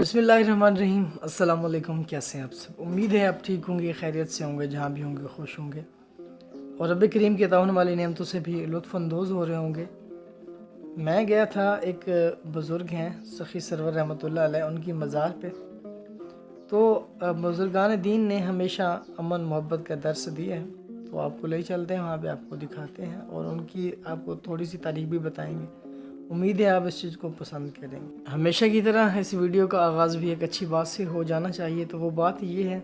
बिस्मिल्लाहिर्रहमानिर्रहीम। अस्सलाम वालेकुम। कैसे हैं आप सब? उम्मीद है आप ठीक होंगे, खैरियत से होंगे, जहाँ भी होंगे खुश होंगे और रब करीम के ताउन वाली नेमतों से भी लुत्फ़अंदोज़ हो रहे होंगे। मैं गया था, एक बुज़ुर्ग हैं सखी सरवर रहमतुल्लाह अलैह, उनकी मज़ार पे। तो बुज़ुर्गान दीन ने हमेशा अमन मोहब्बत का दर्स दिया है, तो आपको ले चलते हैं वहाँ पे, आपको दिखाते हैं और उनकी आपको थोड़ी सी तारीफ़ भी बताएंगे। उम्मीद है आप इस चीज़ को पसंद करेंगे। हमेशा की तरह इस वीडियो का आगाज़ भी एक अच्छी बात से हो जाना चाहिए, तो वो बात ये है,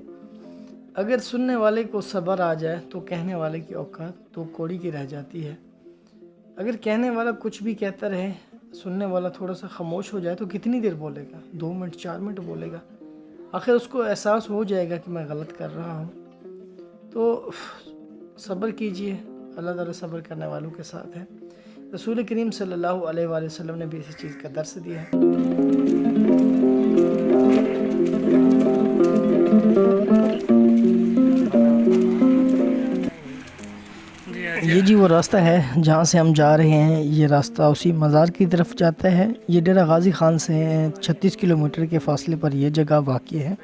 अगर सुनने वाले को सब्र आ जाए तो कहने वाले की औकात तो कौड़ी की रह जाती है। अगर कहने वाला कुछ भी कहता रहे, सुनने वाला थोड़ा सा खामोश हो जाए तो कितनी देर बोलेगा? 2 मिनट 4 मिनट बोलेगा। आखिर उसको एहसास हो जाएगा कि मैं गलत कर रहा हूँ। तो सब्र कीजिए, अल्लाह ताला सब्र करने वालों के साथ है। रसूल करीम सल्लल्लाहु अलैहि वसल्लम ने भी इसी चीज़ का दर्स दिया है। ये जी वो रास्ता है जहाँ से हम जा रहे हैं। ये रास्ता उसी मज़ार की तरफ जाता है। ये डेरा गाजी खान से 36 किलोमीटर के फासले पर यह जगह वाक़ई है।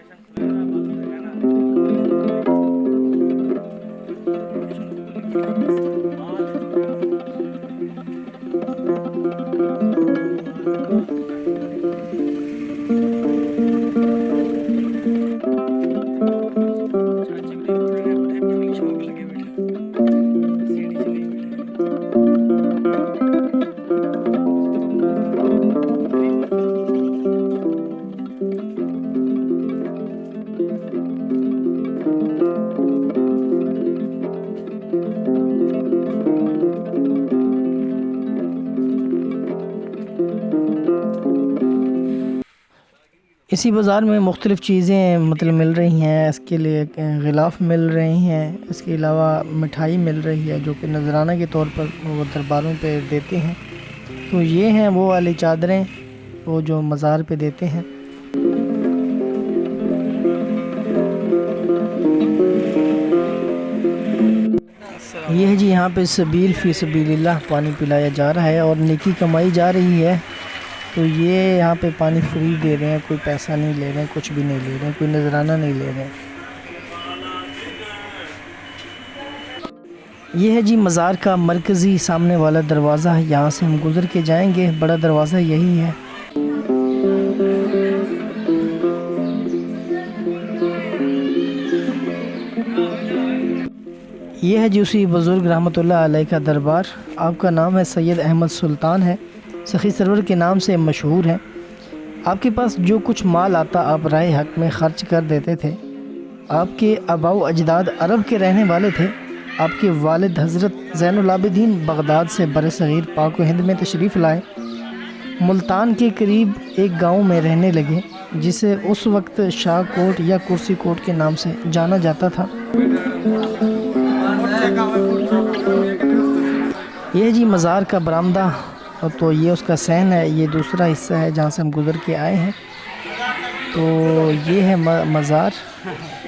इसी बाज़ार में मुख्तलिफ़ चीज़ें मतलब मिल रही हैं। इसके लिए गिलाफ़ मिल रही हैं, इसके अलावा मिठाई मिल रही है जो कि नजराना के तौर पर वो दरबारों पे देते हैं। तो ये हैं वो वाली चादरें वो जो मज़ार पे देते हैं। ये है जी, यहाँ पे सबील फ़ी सबीलिल्लाह पानी पिलाया जा रहा है और नेकी कमाई जा रही है। तो ये यहाँ पे पानी फ्री दे रहे हैं, कोई पैसा नहीं ले रहे हैं, कुछ भी नहीं ले रहे हैं, कोई नजराना नहीं ले रहे हैं। ये है जी मज़ार का मरकज़ी सामने वाला दरवाज़ा, यहाँ से हम गुज़र के जाएंगे। बड़ा दरवाज़ा यही है। ये है जी उसी बुज़ुर्ग रहमतुल्लाह अलैह का दरबार। आपका नाम है सैयद अहमद सुल्तान है, सखी सरवर के नाम से मशहूर हैं। आपके पास जो कुछ माल आता आप राय हक में ख़र्च कर देते थे। आपके आबाओ अजदाद अरब के रहने वाले थे। आपके वालिद हज़रत ज़ैनुल आबिदीन बगदाद से बरसग़ीर पाक व हिंद में तशरीफ़ लाए। मुल्तान के करीब एक गांव में रहने लगे जिसे उस वक्त शाह कोट या कुर्सी कोट के नाम से जाना जाता था। यह जी मज़ार का बरामदा, तो ये उसका सहन है। ये दूसरा हिस्सा है जहाँ से हम गुज़र के आए हैं। तो ये है मज़ार,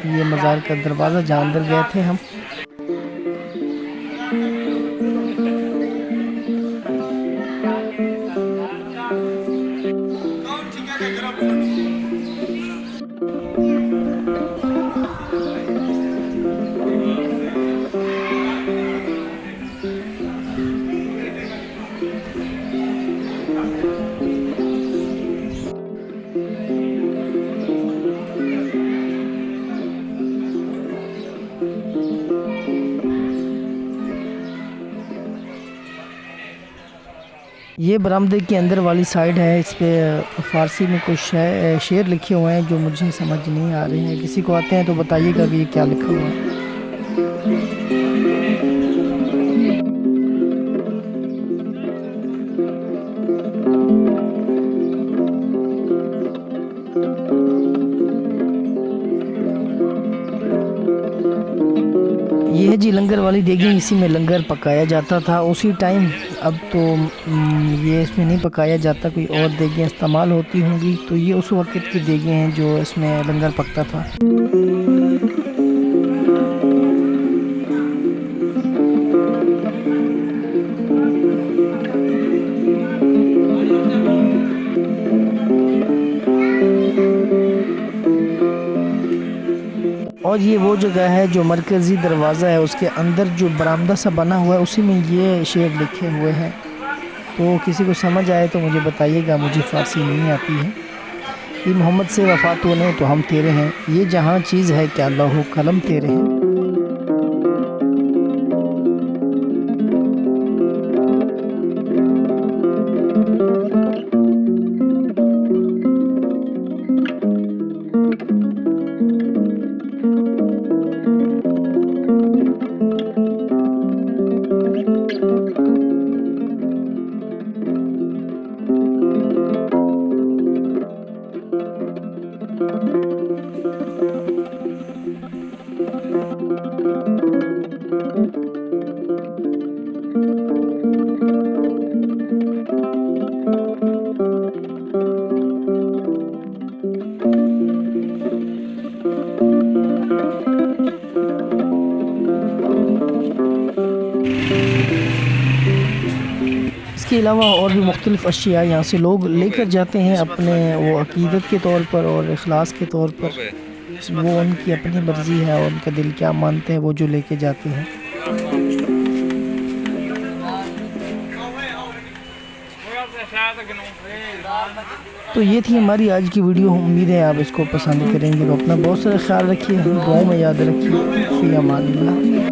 ये मज़ार का दरवाज़ा जहाँ अंदर गए थे हम। ये बरामदे के अंदर वाली साइड है। इस पे फ़ारसी में कुछ शेर लिखे हुए हैं जो मुझे समझ नहीं आ रहे हैं। किसी को आते हैं तो बताइएगा कि ये क्या लिखा हुआ है। ये है जी लंगर वाली देगी, इसी में लंगर पकाया जाता था उसी टाइम। अब तो ये इसमें नहीं पकाया जाता, कोई और देगें इस्तेमाल होती होंगी। तो ये उस वक्त की देगें हैं जो इसमें लंगर पकता था। और ये वो जगह है जो मरकज़ी दरवाज़ा है, उसके अंदर जो बरामदा सा बना हुआ है उसी में ये शेर लिखे हुए हैं। तो किसी को समझ आए तो मुझे बताइएगा, मुझे फ़ारसी नहीं आती है। ये मोहम्मद से वफ़ा तूने तो हम तेरे हैं, ये जहाँ चीज़ है क्या लौह कलम तेरे हैं। इसके अलावा और भी मुख्तलिफ़ अशिया यहाँ से लोग लेकर जाते हैं अपने वो अक़ीदत के तौर पर और इखलास के तौर पर। वो उनकी अपनी मर्ज़ी है और उनका दिल क्या मानते हैं वो जो लेके जाते हैं। तो ये थी हमारी आज की वीडियो। उम्मीद है आप इसको पसंद करेंगे। तो अपना बहुत सारा ख्याल रखिए, दुआओं में याद रखिए। फ़ी अमानिल्लाह।